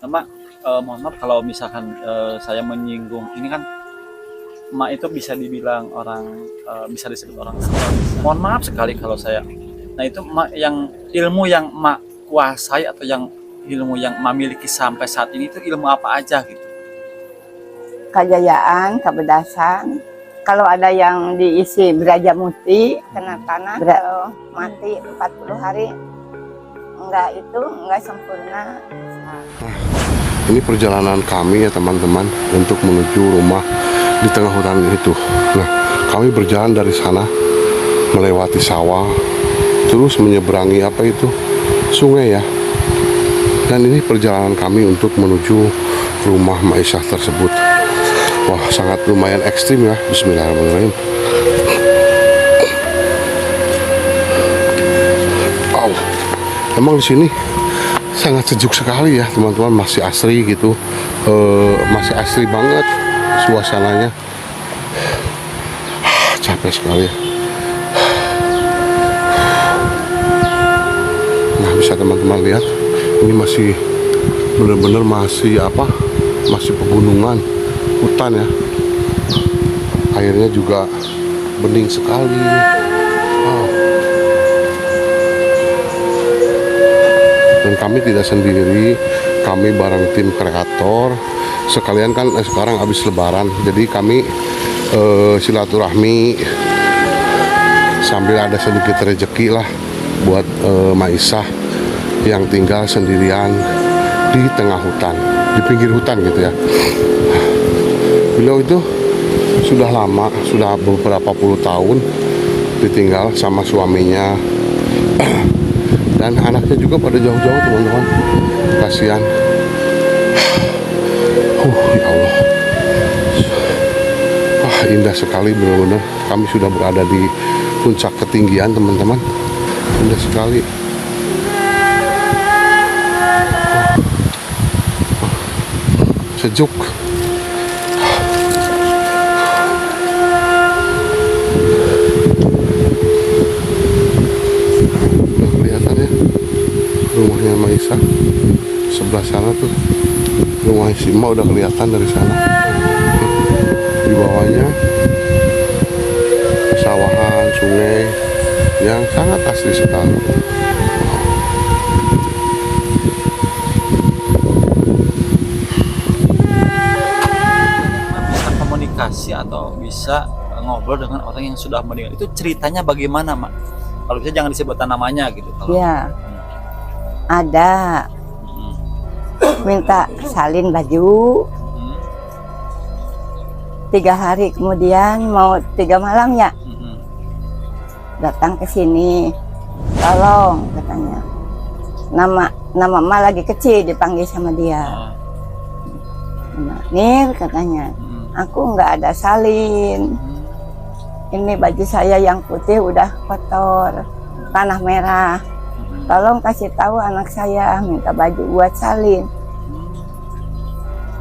Mak, mohon maaf kalau misalkan saya menyinggung ini kan Mak itu bisa dibilang orang bisa disebut orang tua. Mohon maaf sekali kalau saya. Nah itu Mak yang ilmu yang Mak kuasai atau yang ilmu yang Mak miliki sampai saat ini itu ilmu apa aja gitu? Kajayaan, kepedasan. Kalau ada yang diisi Brajamusti, kena tanah, kalau mati 40 hari, enggak sempurna. Ini perjalanan kami ya teman-teman untuk menuju rumah di tengah hutan itu. Nah, kami berjalan dari sana melewati sawah, terus menyeberangi apa itu sungai ya. Dan ini perjalanan kami untuk menuju rumah Maisah tersebut. Wah, sangat lumayan ekstrim ya. Bismillahirrahmanirrahim. Wow, emang di sini sangat sejuk sekali ya teman-teman, masih asri gitu, masih asri banget suasananya. Capek sekali. Nah, bisa teman-teman lihat, ini masih benar-benar masih masih pegunungan, hutan ya. Airnya juga bening sekali. Wow. Dan kami tidak sendiri, kami bareng tim kreator. Sekalian kan sekarang habis lebaran, jadi kami silaturahmi sambil ada sedikit rezeki lah buat Maisah yang tinggal sendirian di tengah hutan, di pinggir hutan gitu ya. Beliau itu sudah lama, sudah beberapa puluh tahun ditinggal sama suaminya. Dan anaknya juga pada jauh-jauh teman-teman, kasihan. Ya Allah, indah sekali benar-benar. Kami sudah berada di puncak ketinggian teman-teman, indah sekali. Sejuk. Rumahnya Maisah sebelah sana tuh, rumah Sima udah kelihatan dari sana. Di bawahnya pesawahan, sungai yang sangat asli sekali. Bisa komunikasi atau bisa ngobrol dengan orang yang sudah meninggal. Itu ceritanya bagaimana, Mak? Kalau bisa jangan disebutkan namanya gitu. Kalau Ya, ada minta salin baju. 3 hari kemudian, mau 3 malam ya, datang ke sini, tolong katanya. Nama emak lagi kecil dipanggil sama dia. Nir katanya, aku nggak ada salin. Ini baju saya yang putih udah kotor, tanah merah. Tolong kasih tahu anak saya minta baju buat salin.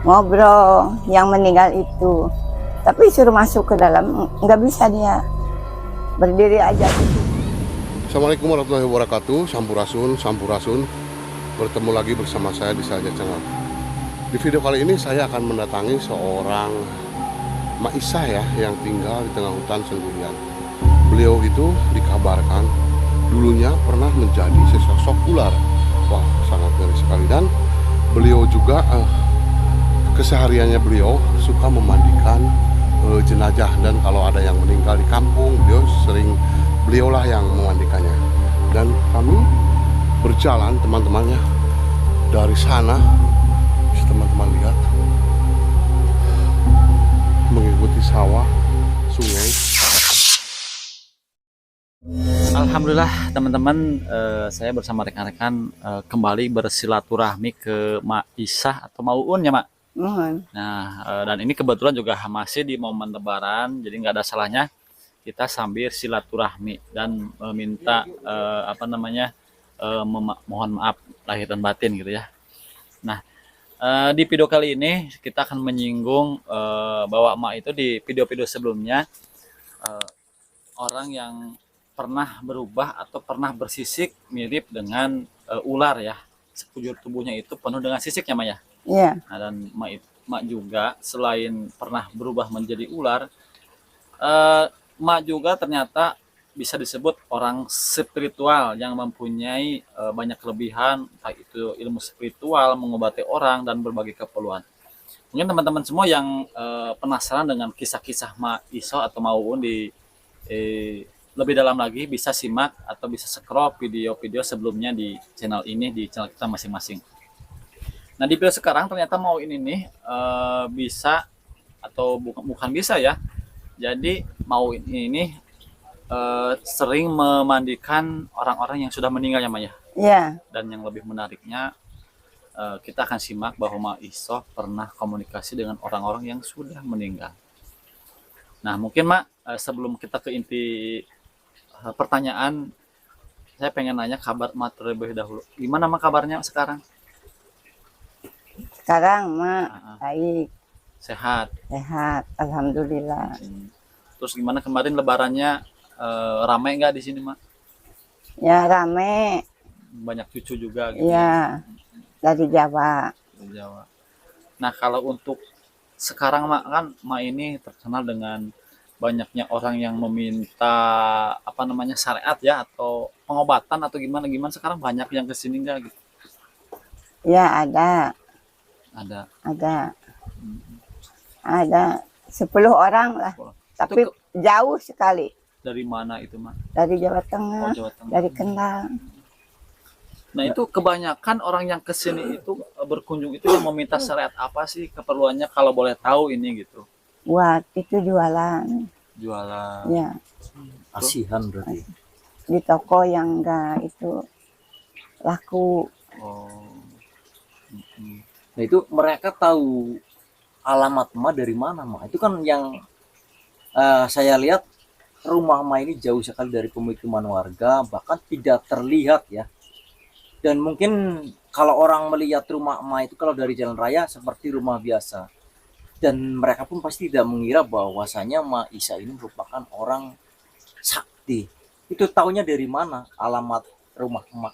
Ngobrol yang meninggal itu, tapi suruh masuk ke dalam nggak bisa, dia berdiri aja. Assalamualaikum warahmatullahi wabarakatuh. Sampurasun, sampurasun. Bertemu lagi bersama saya di Saja Channel. Di video kali ini saya akan mendatangi seorang Maisah ya, yang tinggal di tengah hutan sendirian. Beliau itu dikabarkan dulunya pernah menjadi sesosok ular. Wah, sangat ngeri sekali. Dan beliau juga kesehariannya beliau suka memandikan jenazah, dan kalau ada yang meninggal di kampung beliaulah yang memandikannya. Dan kami berjalan teman-temannya dari sana, bisa teman-teman lihat, mengikuti sawah, sungai. Alhamdulillah teman-teman, saya bersama rekan-rekan kembali bersilaturahmi ke Maisah atau Mauun ya, Mak. Nah, dan ini kebetulan juga masih di momen Lebaran, jadi nggak ada salahnya kita sambil silaturahmi dan meminta mohon maaf lahir dan batin gitu ya. Nah, di video kali ini kita akan menyinggung bahwa Mak itu di video-video sebelumnya orang yang pernah berubah atau pernah bersisik mirip dengan ular ya. sekujur tubuhnya itu penuh dengan sisiknya, Mak ya. Iya, Nah, dan Mak juga selain pernah berubah menjadi ular, Mak juga ternyata bisa disebut orang spiritual yang mempunyai banyak kelebihan, entah itu ilmu spiritual, mengobati orang, dan berbagai keperluan. Mungkin teman-teman semua yang penasaran dengan kisah-kisah Mak Iso atau Mauun lebih dalam lagi bisa simak atau bisa scroll video-video sebelumnya di channel ini, di channel kita masing-masing. Nah, di video sekarang ternyata Mauun ini bisa atau bukan bisa ya. Jadi Mauun ini sering memandikan orang-orang yang sudah meninggal ya, Maya. iya. Dan yang lebih menariknya, kita akan simak bahwa Mak Iso pernah komunikasi dengan orang-orang yang sudah meninggal. Nah, mungkin Mak, sebelum kita ke inti pertanyaan, saya pengen nanya kabar Mak terlebih dahulu. Gimana Mak kabarnya sekarang? Sekarang Mak Ah, baik, sehat. sehat, alhamdulillah. Terus gimana kemarin lebarannya, ramai nggak di sini Mak? Ya rame, Banyak cucu juga gitu ya dari Jawa. di Jawa. Nah, kalau untuk sekarang Mak, kan Mak ini terkenal dengan banyaknya orang yang meminta apa namanya syariat ya, atau pengobatan atau gimana gimana, sekarang banyak yang kesini nggak gitu? Ya ada, Ada. ada 10 orang lah, tapi Itu jauh sekali dari mana itu Mak? dari Jawa Oh, Tengah, Jawa Tengah. dari Kendal. Nah, itu kebanyakan orang yang kesini itu berkunjung itu yang meminta syariat apa sih keperluannya, kalau boleh tahu ini gitu? Buat itu jualan, Jualan. ya Asihan berarti. di toko yang enggak itu laku. Oh. Mm-mm. Nah itu mereka tahu alamat emak dari mana emak. Itu kan yang saya lihat rumah emak ini jauh sekali dari pemukiman warga, bahkan tidak terlihat ya. Dan mungkin kalau orang melihat rumah emak itu kalau dari jalan raya seperti rumah biasa. Dan mereka pun pasti tidak mengira bahwasanya Mak Isa ini merupakan orang sakti. Itu taunya dari mana alamat rumah emak?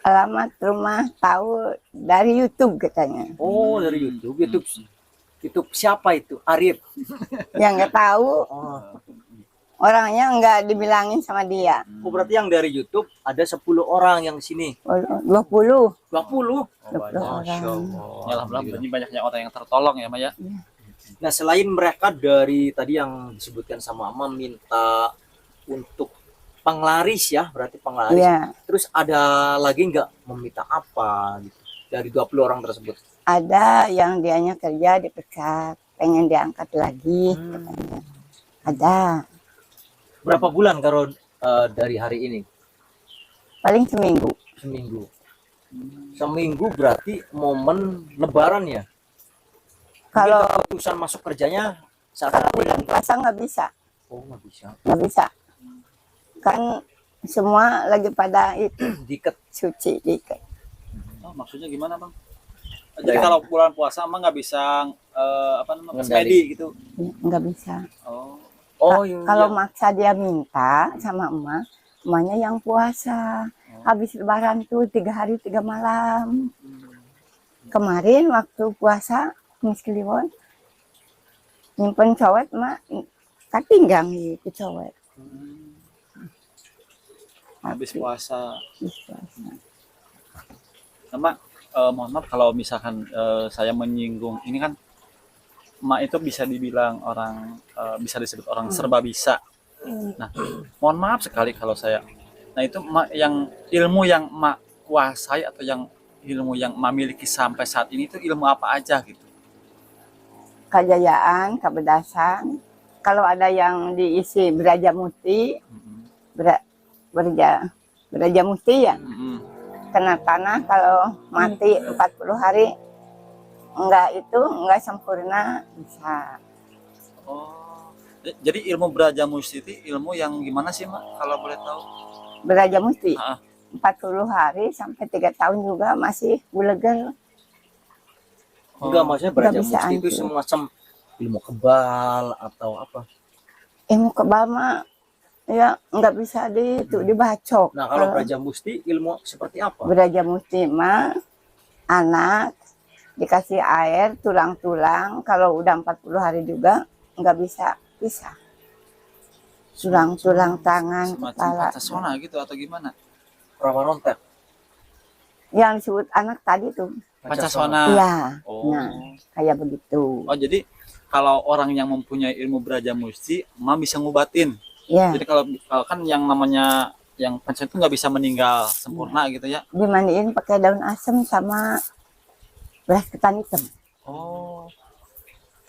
Alamat rumah tahu dari YouTube katanya. Oh, dari YouTube. YouTube siapa itu? Arif. Yang nggak tahu Oh, orangnya nggak dibilangin sama dia. oh, berarti yang dari YouTube ada 10 orang yang di sini. 20 20. Oh, banyak. orang. Ya, alhamdulillah ini banyaknya orang yang tertolong ya Maya. Nah, selain mereka dari tadi yang disebutkan sama Ama minta untuk penglaris ya, berarti penglaris. Iya, Terus ada lagi nggak meminta apa gitu dari 20 orang tersebut? ada yang dianya kerja dipecat, pengen diangkat lagi katanya. Ada, Berapa bulan kalau dari hari ini? paling seminggu. Seminggu. Seminggu berarti momen lebaran ya. Kalau Keputusan masuk kerjanya saat kalau hari bulan ini. puasa nggak bisa, Oh, nggak bisa. nggak bisa. Kan semua lagi pada itu Diket. suci diikat. Oh, maksudnya gimana Bang? Jadi kalau bulan puasa emang nggak bisa apa namanya Mengendali. semedi gitu? Ya, nggak bisa. Oh. Oh, iya. Kalau maksa dia minta sama emaknya yang puasa. Habis lebaran tuh 3 hari 3 malam. Kemarin waktu puasa Kamis Kliwon nyimpen cowet mak katinggang itu cowet. Habis puasa. Habis puasa. Mak, mohon maaf kalau misalkan saya menyinggung, ini kan Mak itu bisa dibilang orang, bisa disebut orang serba bisa. Nah, mohon maaf sekali kalau saya, nah itu Mak, yang ilmu yang Mak kuasai atau yang ilmu yang Mak miliki sampai saat ini itu ilmu apa aja gitu? Kajayaan, kebedasan. Kalau ada yang diisi Brajamusti, Brajamusti ya. Kena tanah kalau mati 40 hari enggak sempurna bisa. Oh, jadi ilmu Brajamusti itu ilmu yang gimana sih Mak kalau boleh tahu? Brajamusti Ah. 40 hari sampai 3 tahun juga masih bulegel. Enggak, maksudnya Nggak Brajamusti bisa itu hancur. semacam ilmu kebal atau apa? Ilmu kebal mah Ya nggak bisa dibacok. Nah, kalau Braja Musti ilmu seperti apa? Braja Musti mah anak dikasih air tulang-tulang, kalau udah 40 hari juga nggak bisa pisah. Tulang-tulang tangan, semacam kepala. pancasona gitu atau gimana? Perawan nontek. Yang disebut anak tadi tuh. Pancasona. Iya. Oh. Nah, kayak begitu. Oh, jadi kalau orang yang mempunyai ilmu Braja Musti mah bisa ngubatin. Ya, Jadi kalau kan yang namanya yang pancasona itu nggak bisa meninggal sempurna gitu ya. dimandiin pakai daun asem sama beras ketan hitam. Oh.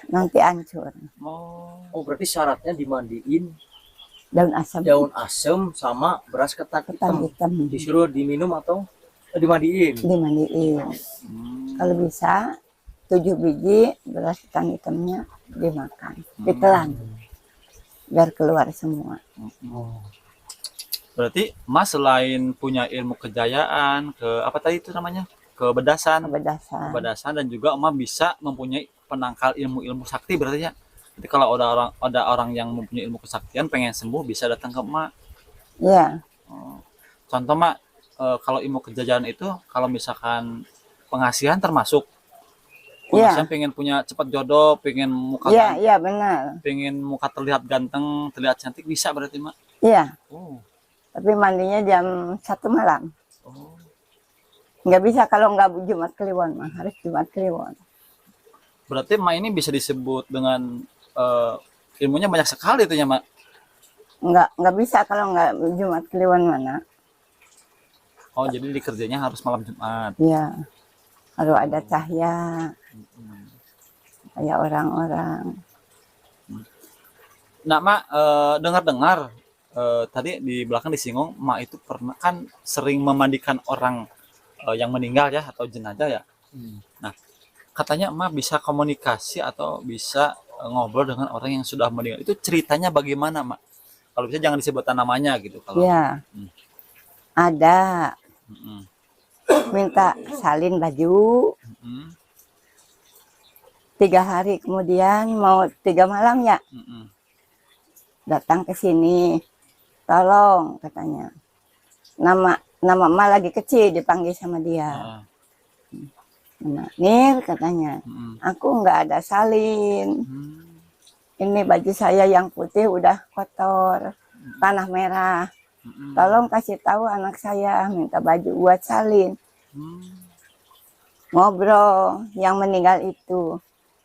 Nanti hancur. Oh. Oh, berarti syaratnya dimandiin Daun asem. daun asem sama beras ketan Ketan hitam. hitam. Disuruh diminum atau dimandiin? Dimandiin. Kalau bisa 7 biji beras ketan hitamnya dimakan, ditelan biar keluar semua. Berarti Mas selain punya ilmu kejayaan ke apa tadi itu namanya? Kebedasan, Kebedasan. kebedasan dan juga Emak bisa mempunyai penangkal ilmu-ilmu sakti berarti ya. Jadi kalau ada orang yang mempunyai ilmu kesaktian pengen sembuh bisa datang ke Emak. Iya, Contoh Mak, kalau ilmu kejayaan itu kalau misalkan pengasihan termasuk. Iya. Pengasihan pengen punya cepat jodoh, pengen muka iya, iya benar. pengen muka terlihat ganteng, terlihat cantik bisa berarti Mak. Iya, Oh. tapi mandinya jam 1 malam. Oh. Nggak bisa kalau nggak Jumat Kliwon mah, harus Jumat Kliwon. Berarti Mak ini bisa disebut dengan ilmunya banyak sekali itu ya Mak. Nggak bisa kalau nggak Jumat Kliwon mana. Oh, jadi dikerjanya harus malam Jumat. Iya, harus ada cahaya kayak orang-orang. Nah, Mak, dengar-dengar tadi di belakang disinggung, Mak itu pernah kan sering memandikan orang yang meninggal ya atau jenazah ya. Nah, katanya Mak bisa komunikasi atau bisa ngobrol dengan orang yang sudah meninggal. Itu ceritanya bagaimana, Mak? Kalau bisa jangan disebutkan namanya gitu kalau. Iya, Hmm. ada Mm-mm. minta salin baju. Mm-mm. 3 hari kemudian mau 3 malam ya Mm-mm. datang ke sini, tolong katanya. Nama emak lagi kecil dipanggil sama dia. Ah. Nah, Nir katanya, Mm-mm. aku nggak ada salin. Hmm. Ini baju saya yang putih udah kotor, tanah merah. Mm-mm. Tolong kasih tahu anak saya minta baju buat salin. Hmm. Ngobrol yang meninggal itu.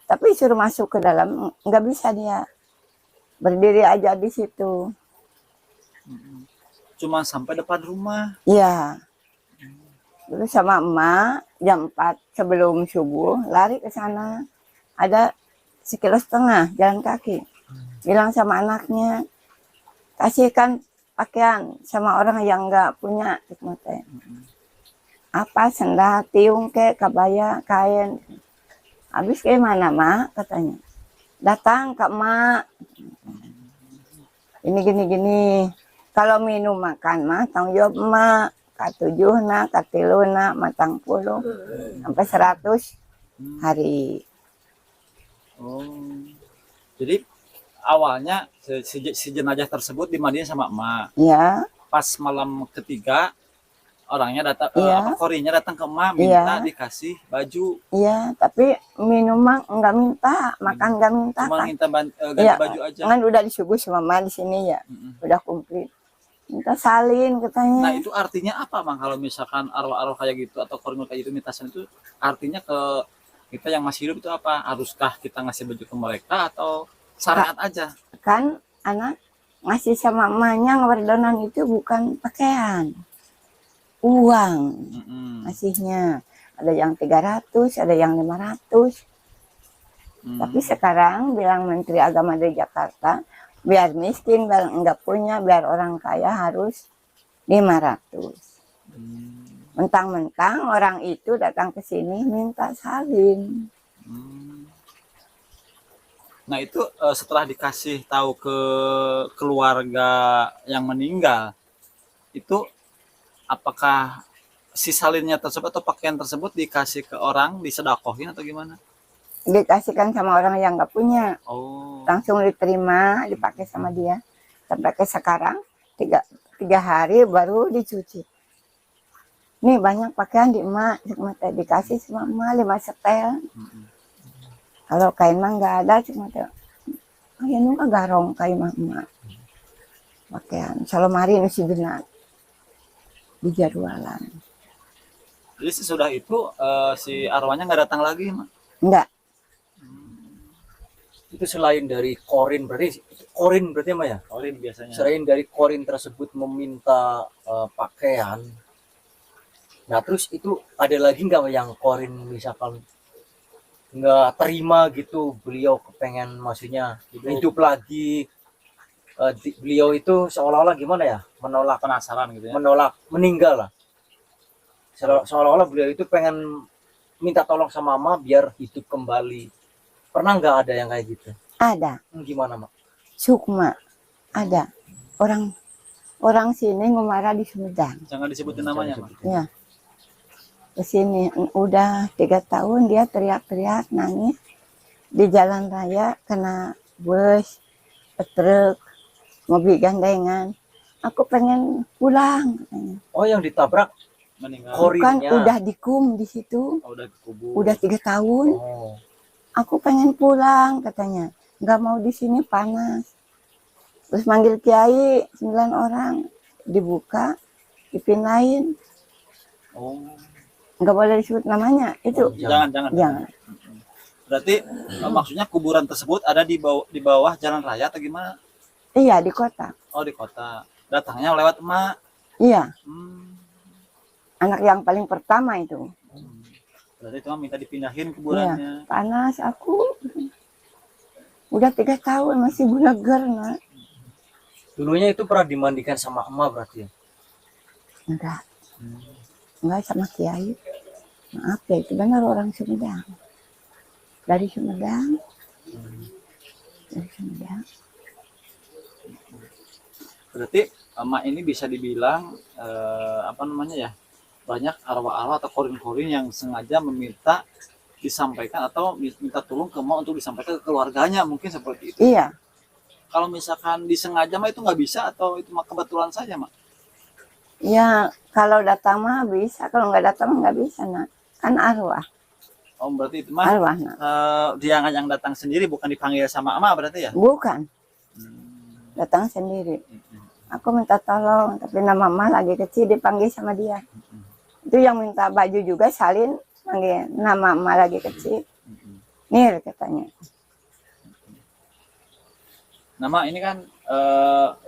Tapi suruh masuk ke dalam nggak bisa dia. Berdiri aja di situ. Cuma sampai depan rumah. Iya. Dulu sama emak jam 4 sebelum subuh lari ke sana. Ada 1,5 kilo jalan kaki. Bilang sama anaknya, kasihkan pakaian sama orang yang nggak punya. Apa sendal, tiung ke, kabaya, kain. Habis kayak mana mak katanya. Datang ke emak. Ini gini. Kalau minum makan mah tanggung jawab emak. K7 K3 matang puluh sampai 100 hari. Oh. Jadi awalnya si jenazah tersebut dimandiin sama emak. Ya, Pas malam ketiga orangnya datang, Iya. korinya datang ke emak minta Iya. dikasih baju, iya. Tapi minum mah nggak minta, makan nggak minta. cuma Kan. minta ganti Iya. baju aja. Kan udah disuguh sama emak di sini ya, Mm-mm. udah komplit. Minta salin Nah katanya. itu artinya apa Mang kalau misalkan arwah-arwah kayak gitu atau korinul kayak gitu minta salin itu artinya ke kita yang masih hidup itu apa? Haruskah kita ngasih baju ke mereka atau syariat aja? Kan anak ngasih sama emaknya ngewardonan itu bukan pakaian, uang Mm-mm. ngasihnya. Ada yang 300, ada yang 500. Mm. Tapi sekarang bilang Menteri Agama dari Jakarta, biar miskin, biar enggak punya, biar orang kaya harus 500. Mm. Mentang-mentang orang itu datang ke sini minta salin. Hmm. Nah itu setelah dikasih tahu ke keluarga yang meninggal, itu apakah si salinnya tersebut atau pakaian tersebut dikasih ke orang, disedakohin atau gimana? Dikasihkan sama orang yang enggak punya. Oh, Langsung diterima, dipakai sama dia. sampai ke sekarang tiga hari baru dicuci. Nih banyak pakaian di emak, cuma dikasih sama emak 5 setel. Kalau kain mah nggak ada, cuma kain mah garong kain mah emak. Pakaian salomari nu sigena di jadwalan. Jadi sesudah itu si arwahnya nggak datang lagi, Mak? Enggak, Itu selain dari korin berarti Mak ya? Orin biasanya. Selain dari korin tersebut meminta pakaian, nah terus itu ada lagi nggak yang korin misalkan nggak terima gitu, beliau kepengen maksudnya hidup lagi, beliau itu seolah-olah gimana ya, menolak, Penasaran gitu ya. menolak meninggal lah, seolah-olah beliau itu pengen minta tolong sama mama biar hidup kembali. Pernah nggak ada yang kayak gitu? ada. Gimana Mak? Sukma ada. Orang sini ngumara di Sumedang. Jangan disebutin namanya, Mak. Ya. Ke sini udah 3 tahun dia teriak-teriak nangis di jalan raya kena bus, truk, mobil gandengan. Aku pengen pulang katanya. Oh yang ditabrak Meninggal. Bukan korinnya. udah dikum di situ, Oh, udah dikubur. udah 3 tahun. Oh. Aku pengen pulang katanya. Nggak mau di sini panas. Terus manggil kiai 9 orang dibuka, dipindahin. Oh. Nggak boleh disebut namanya itu. Jangan. Jangan. Berarti maksudnya kuburan tersebut ada di bawah jalan raya atau gimana? Iya di kota. Oh, di kota. Datangnya lewat emak. Iya. Hmm. Anak yang paling pertama itu. Berarti cuma minta dipindahin Iya. kuburannya. Panas aku. Udah 3 tahun masih buleger nak. Dulunya itu pernah dimandikan sama emak berarti ya? Enggak. Enggak sama kiai. Maaf ya itu benar orang Sumedang. Dari Sumedang. Dari Sumedang. Berarti emak ini bisa dibilang apa namanya ya? Banyak arwah-arwah atau korin-korin yang sengaja meminta disampaikan atau minta tolong ke emak untuk disampaikan ke keluarganya, mungkin seperti itu. Iya. Kalau misalkan disengaja mah itu nggak bisa atau itu mah kebetulan saja, Mak? Ya kalau datang mah bisa. Kalau nggak datang mah nggak bisa nak. Kan arwah. Oh, berarti itu mah Arwah nak. dia yang datang sendiri, bukan dipanggil sama emak berarti ya? Bukan. Datang sendiri. Aku minta tolong, tapi nama mama lagi kecil dipanggil sama dia. Itu yang minta baju juga salin panggil nama mama lagi kecil. Nir katanya. Nama ini kan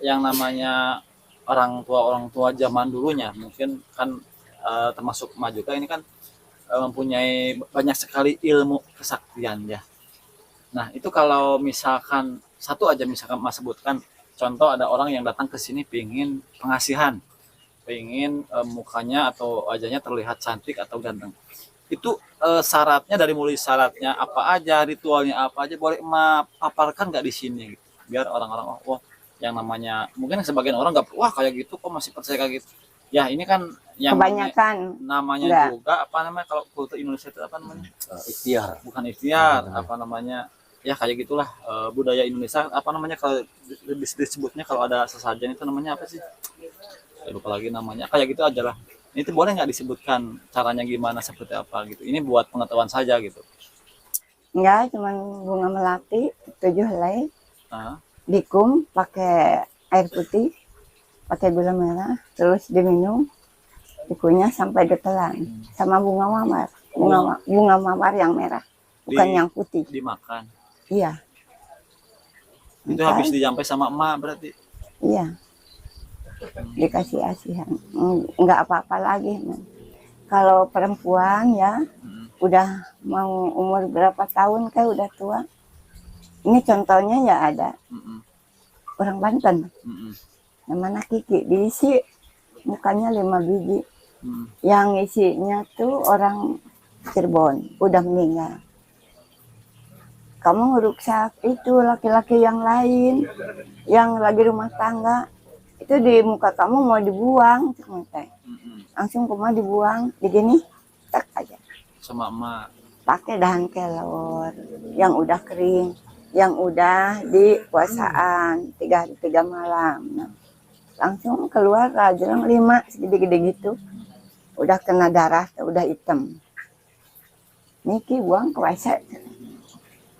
yang namanya orang tua zaman dulunya mungkin kan termasuk emak juga ini kan mempunyai banyak sekali ilmu kesaktian ya. Nah itu kalau misalkan satu aja misalkan Mas sebutkan contoh ada orang yang datang ke sini pingin pengasihan, pingin mukanya atau wajahnya terlihat cantik atau ganteng. Itu syaratnya dari mulai syaratnya apa aja, ritualnya apa aja boleh emak paparkan nggak di sini gitu. Biar orang-orang oh yang namanya mungkin sebagian orang nggak wah kayak gitu kok masih percaya kayak gitu. Ya ini kan yang Kebanyakan namanya enggak. juga apa namanya kalau kultur Indonesia itu apa namanya? Ikhtiar. Bukan ikhtiar, apa namanya? Ya kayak gitulah budaya Indonesia apa namanya kalau disebutnya kalau ada sesajen itu namanya apa sih? Saya lupa lagi namanya. Kayak gitu aja lah. Itu boleh nggak disebutkan caranya gimana seperti apa gitu. Ini buat pengetahuan saja gitu. enggak cuman bunga melati 7 helai Nah, dikum pakai air putih, pakai gula merah, terus diminum, dikunyah sampai ditelan sama bunga mawar. Bunga mawar yang merah, bukan yang putih. dimakan. Iya. Itu Makan, habis dijampai sama emak berarti. iya. Dikasih asihan. Enggak apa-apa lagi. Man. Kalau perempuan ya udah mau umur berapa tahun kayak udah tua. Ini contohnya ya ada orang Banten. Namanya Kiki diisi mukanya 5 biji. Yang isinya tuh orang Cirebon udah meninggal. Kamu ngeruksak itu laki-laki yang lain yang lagi rumah tangga itu di muka kamu mau dibuang langsung rumah dibuang begini tak aja Sama emak. pakai dahan kelor yang udah kering yang udah di puasaan 3 hari 3 malam. Nah, langsung keluar rajang 5 segede-gede gitu. Udah kena darah, udah hitam. Niki buang ke WC.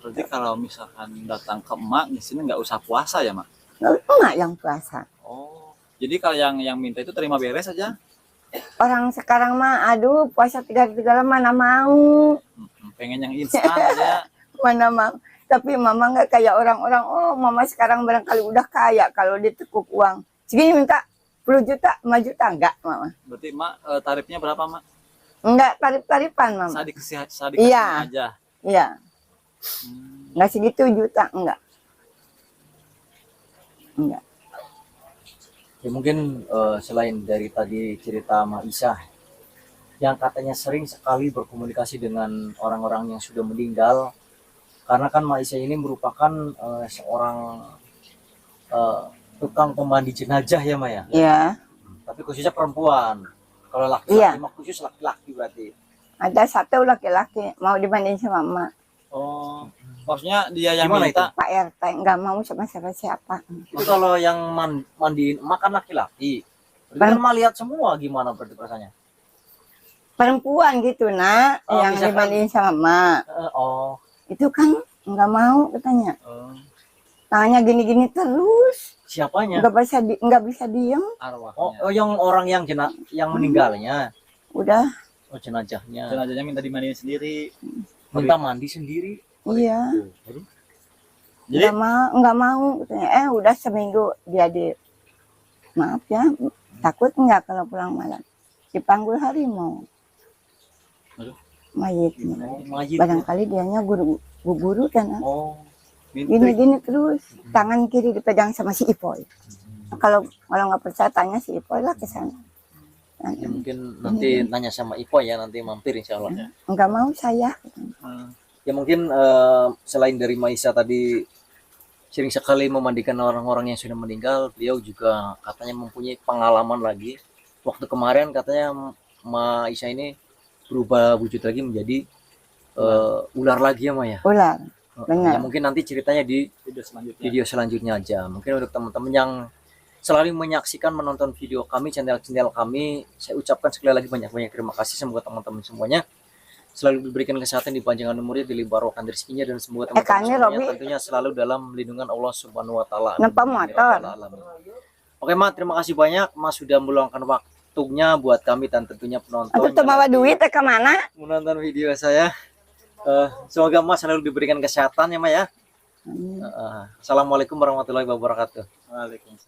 Berarti kalau misalkan datang ke emak di sini nggak usah puasa ya, Mak? Enggak yang puasa. Oh, jadi kalau yang minta itu terima beres aja? Orang sekarang mah, aduh puasa 3 hari 3 malam mana mau. Pengen yang instan aja. Mana mau. Tapi mama nggak kayak orang-orang, oh mama sekarang barangkali udah kaya kalau ditekuk uang. Segini minta 10 juta, 5 juta, enggak mama. Berarti Mak tarifnya berapa, Mak? Enggak tarif-tarifan mama. Saya Iya. aja. Iya, enggak segitu juta, enggak. Enggak. Ya mungkin selain dari tadi cerita Mak Isa yang katanya sering sekali berkomunikasi dengan orang-orang yang sudah meninggal, karena kan Mak Isa ini merupakan seorang tukang pemandi jenazah ya Mak ya, Iya, tapi khususnya perempuan. Kalau laki-laki Iya. mah khusus laki-laki berarti. ada satu laki-laki mau dibandingin sama mama. Oh, maksudnya dia yang Gimana minta. Pak RT enggak mau sama siapa-siapa. Itu kalau yang mandiin makan laki-laki. Berarti kan Mak lihat semua, gimana berarti rasanya? Perempuan gitu nak, Oh, yang misalkan- dibandingin sama mama. Oh, Itu kan enggak mau katanya. Oh, Tangannya gini-gini terus. siapanya? Enggak bisa diem. arwahnya. Oh, yang orang yang yang meninggalnya. Udah, Oh, jenazahnya. Jenazahnya minta dimandiin sendiri. Minta mandi sendiri. iya. Jadi Enggak mau katanya. Udah seminggu dia maaf ya, takut enggak kalau pulang malam. Dipanggul harimau. Aduh. Mayitnya. Mayit. Barangkali dianya guru kan. Oh, minta Gini-gini terus. Tangan kiri dipegang sama si Ipoy. Kalau nggak percaya tanya si Ipoy lah ke sana. ya mungkin nanti nanya sama Ipo ya, nanti mampir insya Allah. Enggak mau saya. Ya mungkin selain dari Maisa tadi sering sekali memandikan orang-orang yang sudah meninggal, beliau juga katanya mempunyai pengalaman lagi. Waktu kemarin katanya Maisa ini berubah wujud lagi menjadi ular lagi ya Maya. Ular. Benar. Ya mungkin nanti ceritanya di video selanjutnya. video selanjutnya aja. Mungkin untuk teman-teman yang selalu menyaksikan, menonton video kami, channel-channel kami, saya ucapkan sekali lagi banyak-banyak terima kasih. Semoga teman-teman semuanya selalu diberikan kesehatan, dipanjangkan umurnya, dilimpahkan rezekinya, dan semoga teman-teman kami, semuanya Robi. tentunya selalu dalam lindungan Allah Subhanahu wa taala. Nampak motor. Oke, Mak, terima kasih banyak Mas sudah meluangkan waktunya buat kami dan tentunya penonton. Atau bawa duit ke mana? Menonton video saya. Semoga Mas selalu diberikan kesehatan ya, Mak ya. Assalamualaikum warahmatullahi wabarakatuh. Waalaikumsalam.